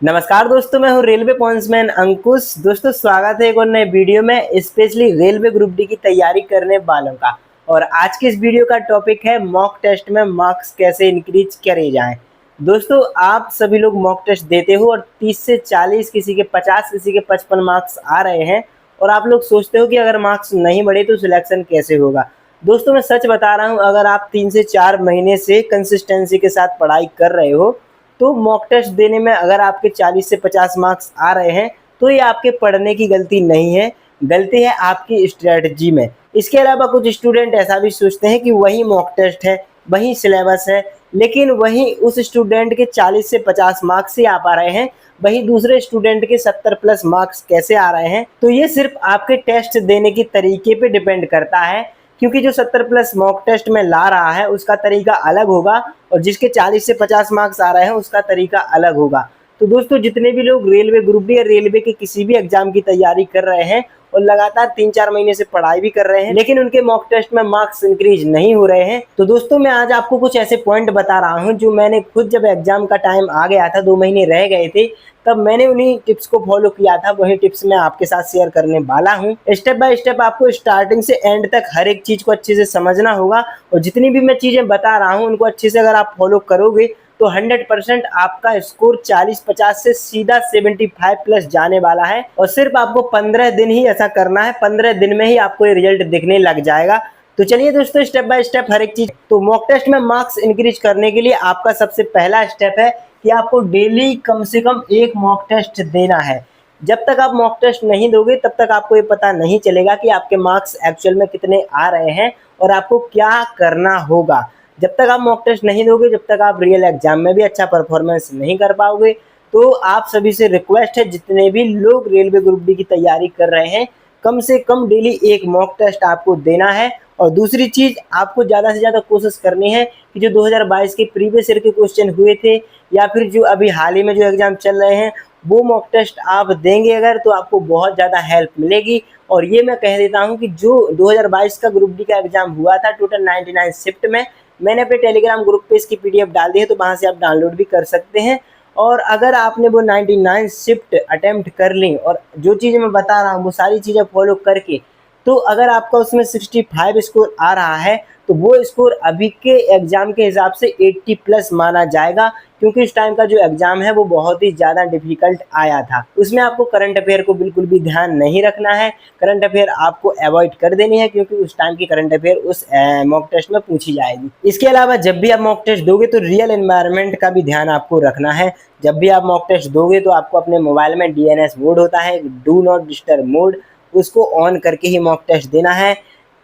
नमस्कार दोस्तों, मैं हूं रेलवे पॉइंट्समैन अंकुश। दोस्तों स्वागत है एक और नए वीडियो में, स्पेशली रेलवे ग्रुप डी की तैयारी करने वालों का। और आज के इस वीडियो का टॉपिक है मॉक टेस्ट में मार्क्स कैसे इंक्रीज करे जाएं। दोस्तों आप सभी लोग मॉक टेस्ट देते हो और 30 से 40, किसी के 50, किसी के 55 मार्क्स आ रहे हैं और आप लोग सोचते हो कि अगर मार्क्स नहीं बढ़े तो सिलेक्शन कैसे होगा। दोस्तों मैं सच बता रहा हूँ, अगर आप 3 से 4 महीने से कंसिस्टेंसी के साथ पढ़ाई कर रहे हो तो मॉक टेस्ट देने में अगर आपके 40 से 50 मार्क्स आ रहे हैं तो ये आपके पढ़ने की गलती नहीं है, गलती है आपकी स्ट्रेटजी में। इसके अलावा कुछ स्टूडेंट ऐसा भी सोचते हैं कि वही मॉक टेस्ट है, वही सिलेबस है, लेकिन वही उस स्टूडेंट के 40 से 50 मार्क्स ही आ पा रहे हैं, वही दूसरे स्टूडेंट के 70 प्लस मार्क्स कैसे आ रहे हैं। तो ये सिर्फ आपके टेस्ट देने की तरीके पे डिपेंड करता है, क्योंकि जो 70 प्लस मॉक टेस्ट में ला रहा है उसका तरीका अलग होगा और जिसके 40 से 50 मार्क्स आ रहे हैं उसका तरीका अलग होगा। तो दोस्तों जितने भी लोग रेलवे ग्रुप डी या रेलवे के किसी भी एग्जाम की तैयारी कर रहे हैं और लगातार 3-4 महीने से पढ़ाई भी कर रहे हैं लेकिन उनके मॉक टेस्ट में मार्क्स इंक्रीज नहीं हो रहे हैं, तो दोस्तों मैं आज आपको कुछ ऐसे पॉइंट बता रहा हूं जो मैंने खुद, जब एग्जाम का टाइम आ गया था, 2 महीने रह गए थे, तब मैंने उन्हीं टिप्स को फॉलो किया था। वही टिप्स मैं आपके साथ शेयर करने वाला हूं। स्टेप बाय स्टेप आपको स्टार्टिंग से एंड तक हर एक चीज को अच्छे से समझना होगा और जितनी भी मैं चीजें बता रहा हूं उनको अच्छे से अगर आप फॉलो करोगे तो 100% आपका स्कोर 40-50 से सीधा 75 प्लस जाने वाला है। और सिर्फ आपको 15 दिन ही ऐसा करना है, 15 दिन में ही आपको ये रिजल्ट दिखने लग जाएगा। तो चलिए दोस्तों स्टेप बाय स्टेप हर एक चीज। तो मॉक टेस्ट में मार्क्स इंक्रीज करने के लिए आपका सबसे पहला स्टेप है कि आपको डेली कम से कम एक मॉक टेस्ट देना है। जब तक आप मॉक टेस्ट नहीं दोगे तब तक आपको ये पता नहीं चलेगा कि आपके मार्क्स एक्चुअल में कितने आ रहे हैं और आपको क्या करना होगा। जब तक आप मॉक टेस्ट नहीं दोगे, जब तक आप रियल एग्जाम में भी अच्छा परफॉर्मेंस नहीं कर पाओगे। तो आप सभी से रिक्वेस्ट है, जितने भी लोग रेलवे ग्रुप डी की तैयारी कर रहे हैं, कम से कम डेली एक मॉक टेस्ट आपको देना है। और दूसरी चीज, आपको ज़्यादा से ज़्यादा कोशिश करनी है कि जो 2022 के प्रीवियस ईयर के क्वेश्चन हुए थे या फिर जो अभी हाल ही में जो एग्जाम चल रहे हैं वो मॉक टेस्ट आप देंगे अगर, तो आपको बहुत ज़्यादा हेल्प मिलेगी। और ये मैं कह देता हूँ कि जो 2022 का ग्रुप डी का एग्जाम हुआ था टोटल 99 शिफ्ट में, मैंने अपने टेलीग्राम ग्रुप पे इसकी पीडीएफ डाल दी है, तो वहाँ से आप डाउनलोड भी कर सकते हैं। और अगर आपने वो 99 शिफ्ट अटेम्प्ट कर ली और जो चीज़ें मैं बता रहा हूँ वो सारी चीज़ें फॉलो करके, तो अगर आपका उसमें 65 स्कोर आ रहा है तो वो स्कोर अभी के एग्जाम के हिसाब से 80 प्लस माना जाएगा, क्योंकि इस टाइम का जो एग्जाम है वो बहुत ही ज़्यादा डिफिकल्ट आया था। उसमें आपको करंट अफेयर को बिल्कुल भी ध्यान नहीं रखना है, करंट अफेयर आपको अवॉइड कर देनी है, क्योंकि उस टाइम की करंट अफेयर उस मॉक टेस्ट में पूछी जाएगी। इसके अलावा जब भी आप मॉक टेस्ट दोगे तो रियल एनवायरनमेंट का भी ध्यान आपको रखना है। जब भी आप मॉक टेस्ट दोगे तो आपको अपने मोबाइल में डीएनएस मोड होता है, डू नॉट डिस्टर्ब मोड, उसको ऑन करके ही मॉक टेस्ट देना है।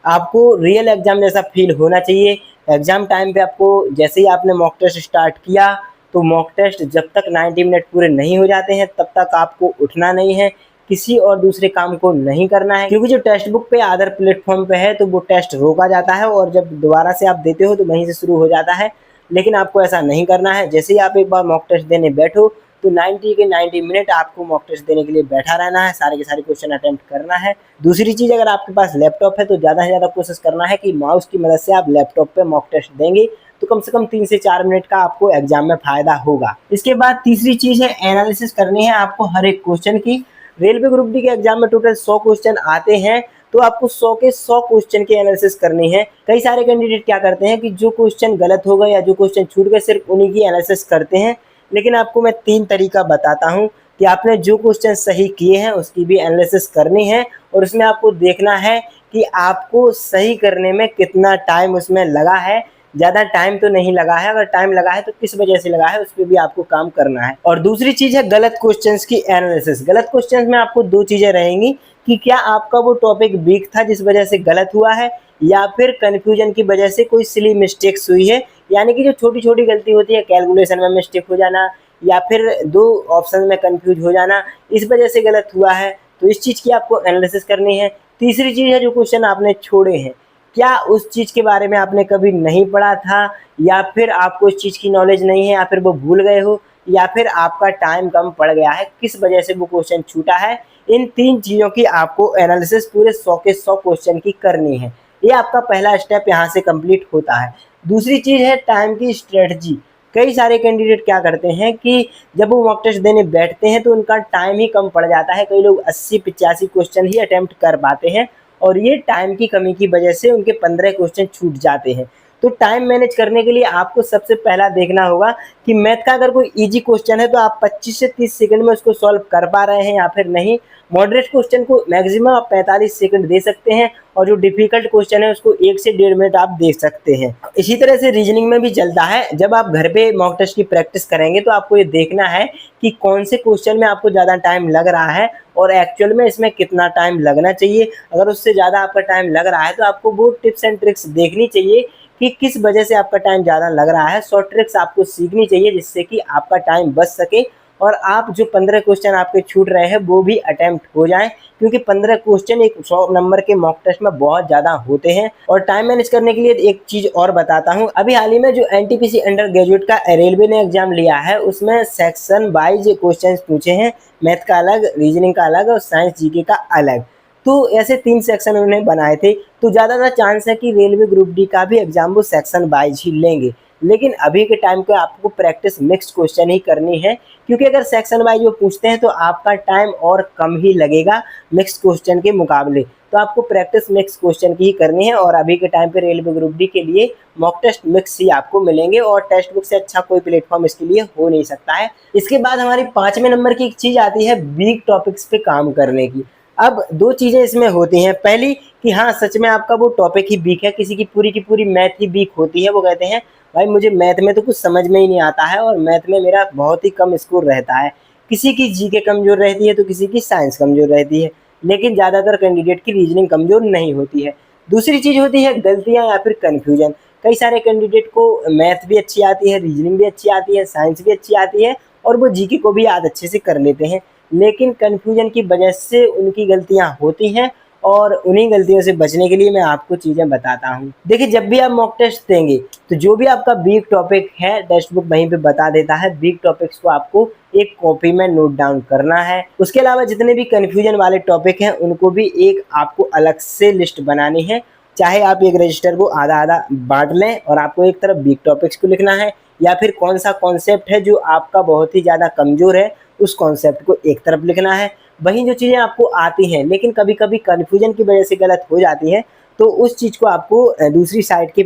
आपको रियल एग्जाम जैसा फील होना चाहिए। एग्जाम टाइम पे आपको, जैसे ही आपने मॉक टेस्ट स्टार्ट किया तो मॉक टेस्ट जब तक 90 मिनट पूरे नहीं हो जाते हैं तब तक आपको उठना नहीं है, किसी और दूसरे काम को नहीं करना है, क्योंकि जो टेक्स्ट बुक पे अदर प्लेटफॉर्म पे है तो वो टेस्ट रोका जाता है और जब दोबारा से आप देते हो तो वहीं से शुरू हो जाता है। लेकिन आपको ऐसा नहीं करना है। जैसे ही आप एक बार मॉक टेस्ट देने बैठो तो 90 के 90 मिनट आपको मॉक टेस्ट देने के लिए बैठा रहना है, सारे के सारे क्वेश्चन अटेम्प्ट करना है। दूसरी चीज़, अगर आपके पास लैपटॉप है तो ज़्यादा से ज़्यादा कोशिश करना है कि माउस की मदद से आप लैपटॉप पे मॉक टेस्ट देंगे तो कम से कम 3 से 4 मिनट का आपको एग्जाम में फ़ायदा होगा। इसके बाद तीसरी चीज़ है एनालिसिस करनी है आपको हर एक क्वेश्चन की। रेलवे ग्रुप डी के एग्जाम में टोटल 100 क्वेश्चन आते हैं, तो आपको 100 के 100 क्वेश्चन की एनालिसिस करनी है। कई सारे कैंडिडेट क्या करते हैं कि जो क्वेश्चन गलत हो गए या जो क्वेश्चन छूट गए सिर्फ उन्हीं की एनालिसिस करते हैं, लेकिन आपको मैं 3 तरीका बताता हूं कि आपने जो क्वेश्चन सही किए हैं उसकी भी एनालिसिस करनी है और उसमें आपको देखना है कि आपको सही करने में कितना टाइम उसमें लगा है। ज़्यादा टाइम तो नहीं लगा है, अगर टाइम लगा है तो किस वजह से लगा है उस पर भी आपको काम करना है। और दूसरी चीज़ है गलत क्वेश्चंस की एनालिसिस। गलत क्वेश्चंस में आपको 2 चीज़ें रहेंगी कि क्या आपका वो टॉपिक वीक था जिस वजह से गलत हुआ है, या फिर कन्फ्यूजन की वजह से कोई सिली मिस्टेक्स हुई है, यानी कि जो छोटी छोटी गलती होती है, कैलकुलेशन में मिस्टेक हो जाना या फिर 2 ऑप्शन में कंफ्यूज हो जाना, इस वजह से गलत हुआ है। तो इस चीज़ की आपको एनालिसिस करनी है। तीसरी चीज़ है जो क्वेश्चन आपने छोड़े हैं, क्या उस चीज़ के बारे में आपने कभी नहीं पढ़ा था, या फिर आपको इस चीज़ की नॉलेज नहीं है, या फिर वो भूल गए हो, या फिर आपका टाइम कम पड़ गया है, किस वजह से वो क्वेश्चन छूटा है। इन 3 चीज़ों की आपको एनालिसिस पूरे 100 के 100 क्वेश्चन की करनी है। ये आपका पहला स्टेप यहाँ से कंप्लीट होता है। दूसरी चीज़ है टाइम की स्ट्रेटजी। कई सारे कैंडिडेट क्या करते हैं कि जब वो मॉक टेस्ट देने बैठते हैं तो उनका टाइम ही कम पड़ जाता है। कई लोग 80-85 क्वेश्चन ही अटेम्प्ट कर पाते हैं और ये टाइम की कमी की वजह से उनके 15 क्वेश्चन छूट जाते हैं। तो टाइम मैनेज करने के लिए आपको सबसे पहला देखना होगा कि मैथ का अगर कोई इजी क्वेश्चन है तो आप 25 से 30 सेकंड में उसको सॉल्व कर पा रहे हैं या फिर नहीं। मॉडरेट क्वेश्चन को मैक्सिमम आप 45 सेकंड दे सकते हैं और जो डिफिकल्ट क्वेश्चन है उसको 1 से 1.5 मिनट आप दे सकते हैं। इसी तरह से रीजनिंग में भी चलता है। जब आप घर पे मॉक टेस्ट की प्रैक्टिस करेंगे तो आपको ये देखना है कि कौन से क्वेश्चन में आपको ज़्यादा टाइम लग रहा है और एक्चुअल में इसमें कितना टाइम लगना चाहिए। अगर उससे ज़्यादा आपका टाइम लग रहा है तो आपको वो टिप्स एंड ट्रिक्स देखनी चाहिए कि किस वजह से आपका टाइम ज़्यादा लग रहा है। शॉर्ट ट्रिक्स आपको सीखनी चाहिए जिससे कि आपका टाइम बच सके और आप जो 15 क्वेश्चन आपके छूट रहे हैं वो भी अटेम्प्ट हो जाएं, क्योंकि 15 क्वेश्चन एक 100 नंबर के मॉक टेस्ट में बहुत ज़्यादा होते हैं। और टाइम मैनेज करने के लिए एक चीज़ और बताता हूँ। अभी हाल ही में जो एनटीपीसी अंडर ग्रेजुएट का रेलवे ने एग्जाम लिया है उसमें सेक्शन वाइज क्वेश्चन पूछे हैं, मैथ का अलग, रीजनिंग का अलग और साइंस जीके का अलग। तो ऐसे 3 सेक्शन उन्होंने बनाए थे। तो ज़्यादातर चांस है कि रेलवे ग्रुप डी का भी एग्जाम वो सेक्शन वाइज ही लेंगे। लेकिन अभी के टाइम पे आपको प्रैक्टिस मिक्स्ड क्वेश्चन ही करनी है, क्योंकि अगर सेक्शन वाइज वो पूछते हैं तो आपका टाइम और कम ही लगेगा मिक्स्ड क्वेश्चन के मुकाबले। तो आपको प्रैक्टिस मिक्स क्वेश्चन की ही करनी है और अभी के टाइम पे रेलवे ग्रुप डी के लिए मॉक टेस्ट मिक्स ही आपको मिलेंगे और टेक्स्ट बुक से अच्छा कोई प्लेटफॉर्म इसके लिए हो नहीं सकता है। इसके बाद हमारी 5वें नंबर की एक चीज़ आती है वीक टॉपिक्स पे काम करने की। अब 2 चीज़ें इसमें होती हैं। पहली कि हाँ, सच में आपका वो टॉपिक ही वीक है, किसी की पूरी मैथ ही वीक होती है। वो कहते हैं भाई मुझे मैथ में तो कुछ समझ में ही नहीं आता है और मैथ में मेरा बहुत ही कम स्कोर रहता है। किसी की जीके कमज़ोर रहती है तो किसी की साइंस कमज़ोर रहती है, लेकिन ज़्यादातर कैंडिडेट की रीजनिंग कमज़ोर नहीं होती है। दूसरी चीज़ होती है गलतियाँ या फिर कन्फ्यूजन। कई सारे कैंडिडेट को मैथ भी अच्छी आती है, रीजनिंग भी अच्छी आती है, साइंस भी अच्छी आती है और वो जीके को भी याद अच्छे से कर लेते हैं, लेकिन कन्फ्यूजन की वजह से उनकी गलतियाँ होती हैं और उन्हीं गलतियों से बचने के लिए मैं आपको चीज़ें बताता हूँ। देखिए, जब भी आप मॉक टेस्ट देंगे तो जो भी आपका वीक टॉपिक है टेक्स्ट बुक वहीं पे बता देता है। वीक टॉपिक्स को आपको एक कॉपी में नोट डाउन करना है। उसके अलावा जितने भी कन्फ्यूजन वाले टॉपिक हैं उनको भी एक आपको अलग से लिस्ट बनानी है। चाहे आप एक रजिस्टर को आधा आधा बांट लें और आपको एक तरफ वीक टॉपिक्स को लिखना है, या फिर कौन सा कॉन्सेप्ट है जो आपका बहुत ही ज़्यादा कमज़ोर है उस कॉन्सेप्ट को एक तरफ लिखना है। वहीं जो चीज़ें आपको आती हैं लेकिन कभी कभी कन्फ्यूजन की वजह से गलत हो जाती हैं तो उस चीज़ को आपको दूसरी साइड के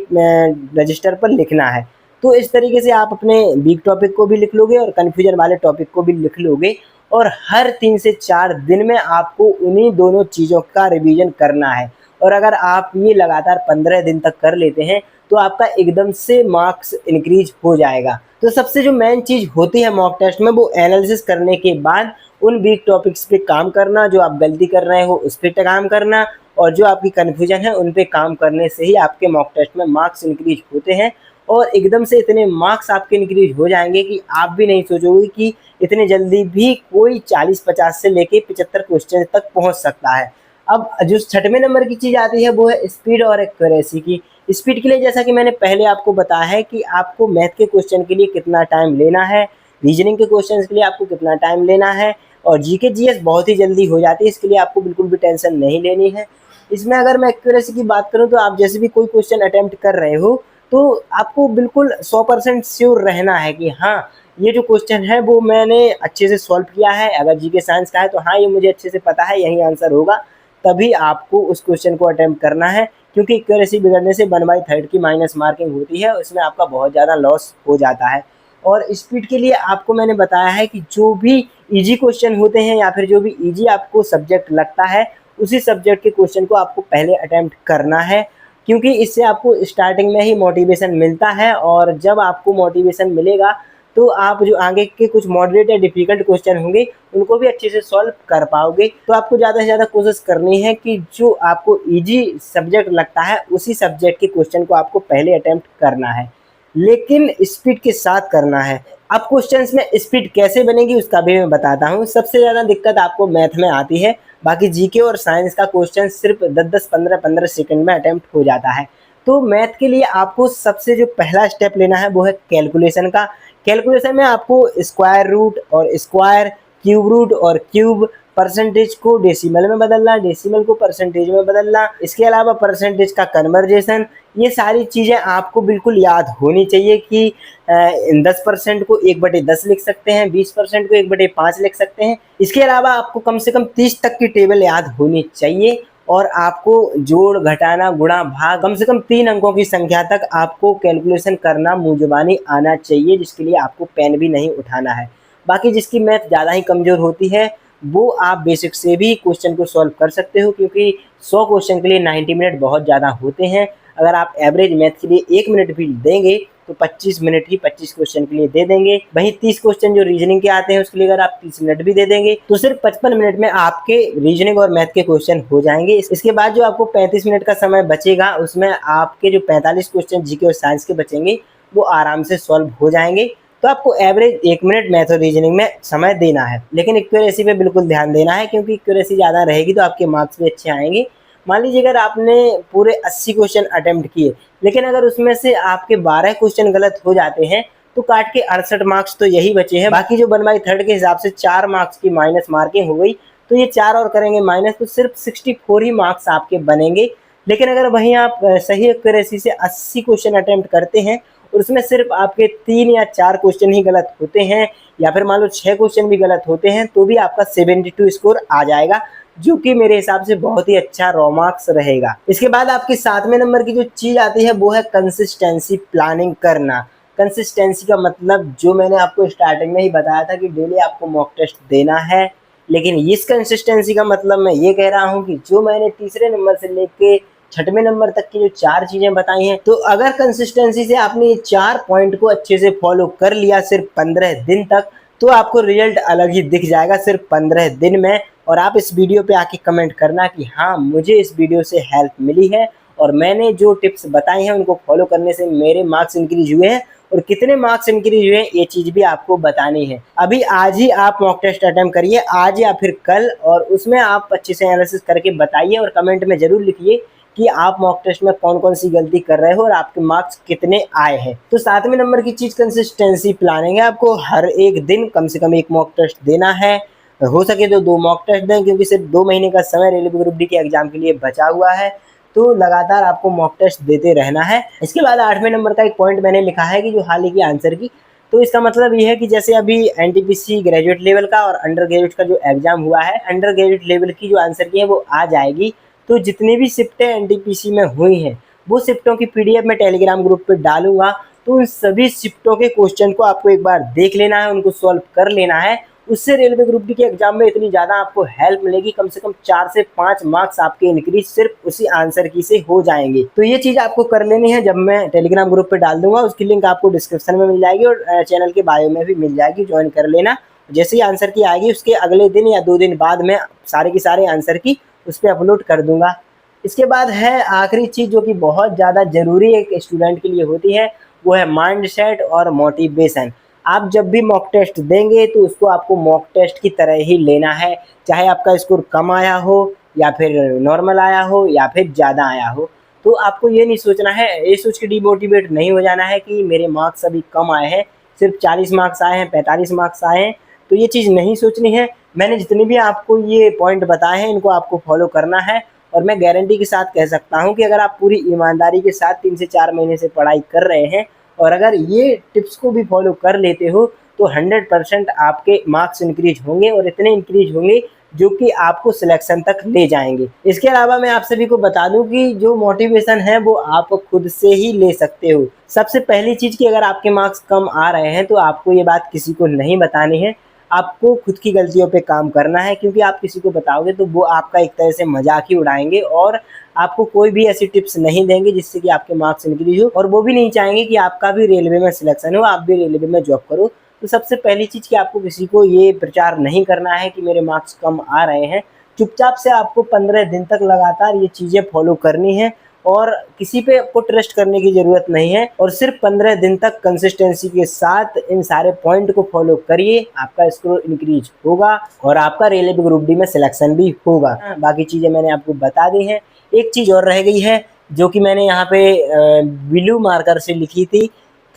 रजिस्टर पर लिखना है। तो इस तरीके से आप अपने वीक टॉपिक को भी लिख लोगे और कन्फ्यूजन वाले टॉपिक को भी लिख लोगे और हर 3 से 4 दिन में आपको उन्हीं दोनों चीज़ों का रिवीजन करना है। और अगर आप ये लगातार 15 दिन तक कर लेते हैं तो आपका एकदम से मार्क्स इंक्रीज हो जाएगा। तो सबसे जो मेन चीज़ होती है मॉक टेस्ट में वो एनालिसिस करने के बाद उन वीक टॉपिक्स पे काम करना, जो आप गलती कर रहे हो उस पे काम करना और जो आपकी कन्फ्यूजन है उन पे काम करने से ही आपके मॉक टेस्ट में मार्क्स इंक्रीज होते हैं। और एकदम से इतने मार्क्स आपके इंक्रीज हो जाएंगे कि आप भी नहीं सोचोगे कि इतने जल्दी भी कोई 40-50 से लेके 75 क्वेश्चन तक पहुंच सकता है। अब जो 6वें नंबर की चीज़ आती है वो है स्पीड और एक्यूरेसी की। स्पीड के लिए जैसा कि मैंने पहले आपको बताया है कि आपको मैथ के क्वेश्चन के लिए कितना टाइम लेना है, रीजनिंग के क्वेश्चन के लिए आपको कितना टाइम लेना है और जीके जीएस बहुत ही जल्दी हो जाती है, इसके लिए आपको बिल्कुल भी टेंशन नहीं लेनी है। इसमें अगर मैं एक्यूरेसी की बात करूं तो आप जैसे भी कोई क्वेश्चन अटेम्प्ट कर रहे हो तो आपको बिल्कुल 100% श्योर रहना है कि हाँ, ये जो क्वेश्चन है वो मैंने अच्छे से सॉल्व किया है। अगर जीके साइंस का है तो हाँ, ये मुझे अच्छे से पता है, यही आंसर होगा, तभी आपको उस क्वेश्चन को अटेम्प्ट करना है। क्योंकि एक्यूरेसी बिगड़ने से 1/3 की माइनस मार्किंग होती है, उसमें आपका बहुत ज़्यादा लॉस हो जाता है। और स्पीड के लिए आपको मैंने बताया है कि जो भी इजी क्वेश्चन होते हैं या फिर जो भी इजी आपको सब्जेक्ट लगता है उसी सब्जेक्ट के क्वेश्चन को आपको पहले अटेम्प्ट करना है, क्योंकि इससे आपको स्टार्टिंग में ही मोटिवेशन मिलता है और जब आपको मोटिवेशन मिलेगा तो आप जो आगे के कुछ मॉडरेट या डिफिकल्ट क्वेश्चन होंगे उनको भी अच्छे से सॉल्व कर पाओगे। तो आपको ज़्यादा से ज़्यादा कोशिश करनी है कि जो आपको इजी सब्जेक्ट लगता है उसी सब्जेक्ट के क्वेश्चन को आपको पहले अटेम्प्ट करना है, लेकिन स्पीड के साथ करना है। अब क्वेश्चंस में स्पीड कैसे बनेगी उसका भी मैं बताता हूँ। सबसे ज़्यादा दिक्कत आपको मैथ में आती है, बाकी जीके और साइंस का क्वेश्चन सिर्फ 10-10, 15-15 सेकंड में अटेम्प्ट हो जाता है। तो मैथ के लिए आपको सबसे जो पहला स्टेप लेना है वो है कैलकुलेशन का। कैलकुलेशन में आपको स्क्वायर रूट और स्क्वायर, क्यूब रूट और क्यूब, परसेंटेज को डेसिमल में बदलना, डेसिमल को परसेंटेज में बदलना, इसके अलावा परसेंटेज का कन्वर्जेशन, ये सारी चीज़ें आपको बिल्कुल याद होनी चाहिए कि 10% को 1/10 लिख सकते हैं, 20% को 1/5 लिख सकते हैं। इसके अलावा आपको कम से कम 30 तक की टेबल याद होनी चाहिए और आपको जोड़, घटाना, गुणा, भाग कम से कम 3 अंकों की संख्या तक आपको कैलकुलेशन करना मुँह ज़ुबानी आना चाहिए, जिसके लिए आपको पेन भी नहीं उठाना है। बाकी जिसकी मैथ ज़्यादा ही कमज़ोर होती है वो आप बेसिक से भी क्वेश्चन को सॉल्व कर सकते हो, क्योंकि 100 क्वेश्चन के लिए 90 मिनट बहुत ज़्यादा होते हैं। अगर आप एवरेज मैथ के लिए 1 मिनट भी देंगे तो 25 मिनट ही 25 क्वेश्चन के लिए दे देंगे। वहीं 30 क्वेश्चन जो रीजनिंग के आते हैं उसके लिए अगर आप 30 मिनट भी दे देंगे तो सिर्फ 55 मिनट में आपके रीजनिंग और मैथ के क्वेश्चन हो जाएंगे। इसके बाद जो आपको 35 मिनट का समय बचेगा उसमें आपके जो 45 क्वेश्चन जीके और साइंस के बचेंगे वो आराम से सॉल्व हो जाएंगे। तो आपको एवरेज 1 मिनट मैथ और रीजनिंग में समय देना है, लेकिन एक्यूरेसी पे बिल्कुल ध्यान देना है, क्योंकि एक्यूरेसी ज़्यादा रहेगी तो आपके मार्क्स भी अच्छे आएंगे। मान लीजिए अगर आपने पूरे 80 क्वेश्चन अटेम्प्ट किए, लेकिन अगर उसमें से आपके 12 क्वेश्चन गलत हो जाते हैं तो काट के 68 मार्क्स तो यही बचे हैं। बाकी जो 1/3 के हिसाब से 4 मार्क्स की माइनस मार्किंग हो गई, तो ये 4 और करेंगे माइनस, तो सिर्फ 64 ही मार्क्स आपके बनेंगे। लेकिन अगर वहीं आप सही एक्यूरेसी से 80 क्वेश्चन अटेम्प्ट करते हैं और उसमें सिर्फ आपके 3 या 4 क्वेश्चन ही गलत होते हैं, या फिर मान लो 6 क्वेश्चन भी गलत होते हैं, तो भी आपका 72 स्कोर आ जाएगा, जो कि मेरे हिसाब से बहुत ही अच्छा रॉ मार्क्स रहेगा। इसके बाद आपके 7वें नंबर की जो चीज़ आती है वो है कंसिस्टेंसी प्लानिंग करना। कंसिस्टेंसी का मतलब जो मैंने आपको स्टार्टिंग में ही बताया था कि डेली आपको मॉक टेस्ट देना है, लेकिन इस कंसिस्टेंसी का मतलब मैं ये कह रहा हूँ कि जो मैंने तीसरे नंबर से लेके 6वें नंबर तक की जो 4 चीज़ें बताई हैं, तो अगर कंसिस्टेंसी से आपने ये 4 पॉइंट को अच्छे से फॉलो कर लिया सिर्फ 15 दिन तक, तो आपको रिजल्ट अलग ही दिख जाएगा सिर्फ 15 दिन में। और आप इस वीडियो पे आके कमेंट करना कि हाँ मुझे इस वीडियो से हेल्प मिली है और मैंने जो टिप्स बताई हैं उनको फॉलो करने से मेरे मार्क्स इंक्रीज हुए हैं, और कितने मार्क्स इंक्रीज हुए हैं ये चीज़ भी आपको बतानी है। अभी आज ही आप मॉक टेस्ट अटेम्प्ट करिए, आज या फिर कल, और उसमें आप अच्छे से एनालिसिस करके बताइए और कमेंट में ज़रूर लिखिए कि आप मॉक टेस्ट में कौन कौन सी गलती कर रहे हो और आपके मार्क्स कितने आए हैं। तो 7वें नंबर की चीज़ कंसिस्टेंसी प्लानिंग है। आपको हर एक दिन कम से कम 1 मॉक टेस्ट देना है, हो सके तो 2 मॉक टेस्ट दें, क्योंकि सिर्फ 2 महीने का समय रेलवे ग्रुप डी के एग्जाम के लिए बचा हुआ है, तो लगातार आपको मॉक टेस्ट देते रहना है। इसके बाद 8वें नंबर का एक पॉइंट मैंने लिखा है कि जो हाल ही की आंसर की, तो इसका मतलब ये है कि जैसे अभी एनटीपीसी ग्रेजुएट लेवल का और अंडर ग्रेजुएट का जो एग्जाम हुआ है, अंडर ग्रेजुएट लेवल की जो आंसर की है वो आ जाएगी। तो जितनी भी शिफ्टें एनटीपीसी में हुई हैं वो शिफ्टों की पीडीएफ में टेलीग्राम ग्रुप पे डालूंगा, तो उन सभी शिफ्टों के क्वेश्चन को आपको एक बार देख लेना है, उनको सॉल्व कर लेना है। उससे रेलवे ग्रुप डी के एग्जाम में इतनी ज़्यादा आपको हेल्प मिलेगी, कम से कम 4 से 5 मार्क्स आपके इंक्रीज सिर्फ उसी आंसर की से हो जाएंगे। तो ये चीज़ आपको कर लेनी है, जब मैं टेलीग्राम ग्रुप पे डाल दूंगा उसकी लिंक आपको डिस्क्रिप्शन में मिल जाएगी और चैनल के बायो में भी मिल जाएगी, ज्वाइन कर लेना। जैसे ही आंसर की आएगी उसके अगले दिन या 2 दिन बाद में सारे की सारे आंसर की उस पर अपलोड कर दूंगा। इसके बाद है आखिरी चीज़ जो कि बहुत ज़्यादा ज़रूरी एक स्टूडेंट के लिए होती है, वो है माइंड सेट और मोटिवेशन। आप जब भी मॉक टेस्ट देंगे तो उसको आपको मॉक टेस्ट की तरह ही लेना है, चाहे आपका स्कोर कम आया हो या फिर नॉर्मल आया हो या फिर ज़्यादा आया हो। तो आपको ये नहीं सोचना है, ये सोच के डिमोटिवेट नहीं हो जाना है कि मेरे मार्क्स अभी कम आए हैं, सिर्फ 40 मार्क्स आए हैं, 45 मार्क्स आए हैं, तो ये चीज़ नहीं सोचनी है। मैंने जितने भी आपको ये पॉइंट बताए हैं इनको आपको फॉलो करना है, और मैं गारंटी के साथ कह सकता हूं कि अगर आप पूरी ईमानदारी के साथ 3 से 4 महीने से पढ़ाई कर रहे हैं और अगर ये टिप्स को भी फॉलो कर लेते हो तो 100% आपके मार्क्स इंक्रीज होंगे, और इतने इंक्रीज होंगे जो कि आपको सिलेक्शन तक ले जाएंगे। इसके अलावा मैं आप सभी को बता दूं कि जो मोटिवेशन है वो आप खुद से ही ले सकते हो। सबसे पहली चीज़ कि अगर आपके मार्क्स कम आ रहे हैं तो आपको ये बात किसी को नहीं बतानी है, आपको खुद की गलतियों पे काम करना है, क्योंकि आप किसी को बताओगे तो वो आपका एक तरह से मजाक ही उड़ाएंगे और आपको कोई भी ऐसी टिप्स नहीं देंगे जिससे कि आपके मार्क्स इंक्रीज हो, और वो भी नहीं चाहेंगे कि आपका भी रेलवे में सिलेक्शन हो, आप भी रेलवे में जॉब करो। तो सबसे पहली चीज़ कि आपको किसी को ये प्रचार नहीं करना है कि मेरे मार्क्स कम आ रहे हैं। चुपचाप से आपको 15 दिन तक लगातार ये चीज़ें फॉलो करनी है और किसी पे आपको ट्रस्ट करने की ज़रूरत नहीं है, और सिर्फ 15 दिन तक कंसिस्टेंसी के साथ इन सारे पॉइंट को फॉलो करिए, आपका स्कोर इंक्रीज होगा और आपका रेलवे ग्रुप डी में सिलेक्शन भी होगा। बाकी चीज़ें मैंने आपको बता दी हैं। एक चीज़ और रह गई है जो कि मैंने यहाँ पे ब्लू मार्कर से लिखी थी,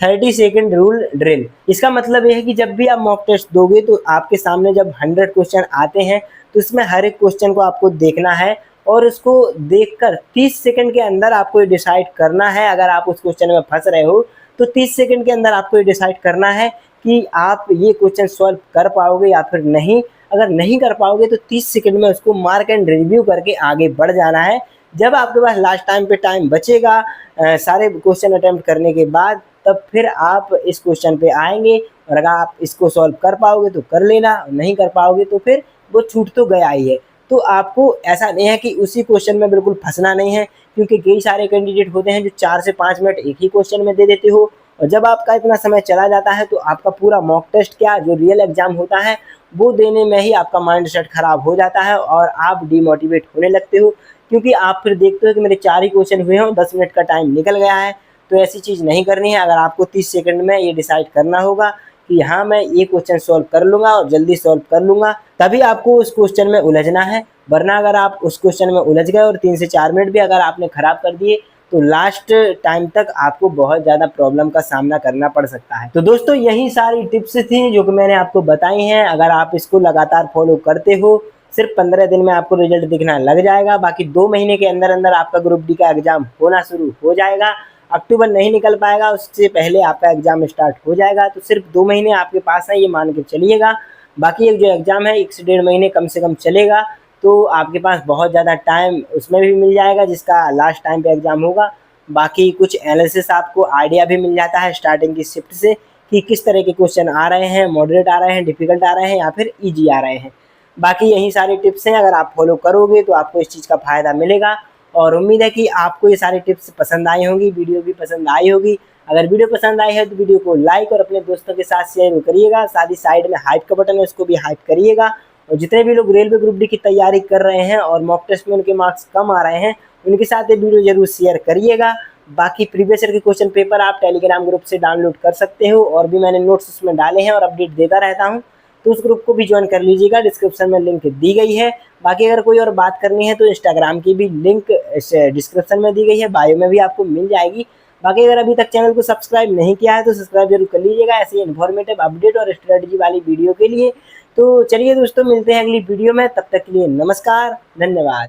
30 सेकेंड रूल ड्रिल। इसका मतलब यह है कि जब भी आप मॉक टेस्ट दोगे तो आपके सामने जब 100 क्वेश्चन आते हैं तो इसमें हर एक क्वेश्चन को आपको देखना है और उसको देखकर 30 सेकंड के अंदर आपको ये डिसाइड करना है। अगर आप उस क्वेश्चन में फंस रहे हो तो 30 सेकंड के अंदर आपको ये डिसाइड करना है कि आप ये क्वेश्चन सॉल्व कर पाओगे या फिर नहीं। अगर नहीं कर पाओगे तो 30 सेकंड में उसको मार्क एंड रिव्यू करके आगे बढ़ जाना है। जब आपके पास लास्ट टाइम पे टाइम बचेगा सारे क्वेश्चन अटेम्प्ट करने के बाद, तब फिर आप इस क्वेश्चन पे आएंगे और अगर आप इसको सॉल्व कर पाओगे तो कर लेना, नहीं कर पाओगे तो फिर वो छूट तो गया ही है। तो आपको ऐसा नहीं है कि उसी क्वेश्चन में बिल्कुल फंसना नहीं है, क्योंकि कई सारे कैंडिडेट होते हैं जो 4 से 5 मिनट एक ही क्वेश्चन में दे देते हो और जब आपका इतना समय चला जाता है तो आपका पूरा मॉक टेस्ट क्या जो रियल एग्जाम होता है वो देने में ही आपका माइंड सेट खराब हो जाता है और आप डिमोटिवेट होने लगते हो, क्योंकि आप फिर देखते हो कि मेरे 4 ही क्वेश्चन हुए हैं, 10 मिनट का टाइम निकल गया है। तो ऐसी चीज़ नहीं करनी है। अगर आपको 30 सेकंड में ये डिसाइड करना होगा कि हाँ मैं ये क्वेश्चन सॉल्व कर लूँगा और जल्दी सॉल्व कर लूँगा, तभी आपको उस क्वेश्चन में उलझना है। वरना अगर आप उस क्वेश्चन में उलझ गए और 3 से 4 मिनट भी अगर आपने ख़राब कर दिए तो लास्ट टाइम तक आपको बहुत ज़्यादा प्रॉब्लम का सामना करना पड़ सकता है। तो दोस्तों यही सारी टिप्स थी जो कि मैंने आपको बताई हैं। अगर आप इसको लगातार फॉलो करते हो सिर्फ 15 दिन में आपको रिजल्ट दिखना लग जाएगा। बाकी 2 महीने के अंदर अंदर आपका ग्रुप डी का एग्जाम होना शुरू हो जाएगा। अक्टूबर नहीं निकल पाएगा, उससे पहले आपका एग्जाम स्टार्ट हो जाएगा। तो सिर्फ 2 महीने आपके पास है, ये मान के चलिएगा। बाकी एक जो एग्जाम है 1 से 1.5 महीने कम से कम चलेगा, तो आपके पास बहुत ज़्यादा टाइम उसमें भी मिल जाएगा जिसका लास्ट टाइम पे एग्जाम होगा। बाकी कुछ एनालिसिस आपको आइडिया भी मिल जाता है स्टार्टिंग की शिफ्ट से कि किस तरह के क्वेश्चन आ रहे हैं, मॉडरेट आ रहे हैं, डिफिकल्ट आ रहे हैं या फिर ईजी आ रहे हैं। बाकी यही सारी टिप्स हैं, अगर आप फॉलो करोगे तो आपको इस चीज़ का फ़ायदा मिलेगा और उम्मीद है कि आपको ये सारी टिप्स पसंद आई होंगी, वीडियो भी पसंद आई होगी। अगर वीडियो पसंद आई है तो वीडियो को लाइक और अपने दोस्तों के साथ शेयर करिएगा। साथ ही साइड में हाइप का बटन है, उसको भी हाइप करिएगा। और जितने भी लोग रेलवे ग्रुप डी की तैयारी कर रहे हैं और मॉक टेस्ट में उनके मार्क्स कम आ रहे हैं, उनके साथ ये वीडियो जरूर शेयर करिएगा। बाकी प्रीवियस ईयर के क्वेश्चन पेपर आप टेलीग्राम ग्रुप से डाउनलोड कर सकते हो और भी मैंने नोट्स उसमें डाले हैं और अपडेट देता रहता हूँ, तो उस ग्रुप को भी ज्वाइन कर लीजिएगा। डिस्क्रिप्शन में लिंक दी गई है। बाकी अगर कोई और बात करनी है तो इंस्टाग्राम की भी लिंक डिस्क्रिप्शन में दी गई है, बायो में भी आपको मिल जाएगी। बाकी अगर अभी तक चैनल को सब्सक्राइब नहीं किया है तो सब्सक्राइब जरूर कर लीजिएगा ऐसी इन्फॉर्मेटिव अपडेट और स्ट्रेटजी वाली वीडियो के लिए। तो चलिए दोस्तों, मिलते हैं अगली वीडियो में, तब तक के लिए नमस्कार, धन्यवाद।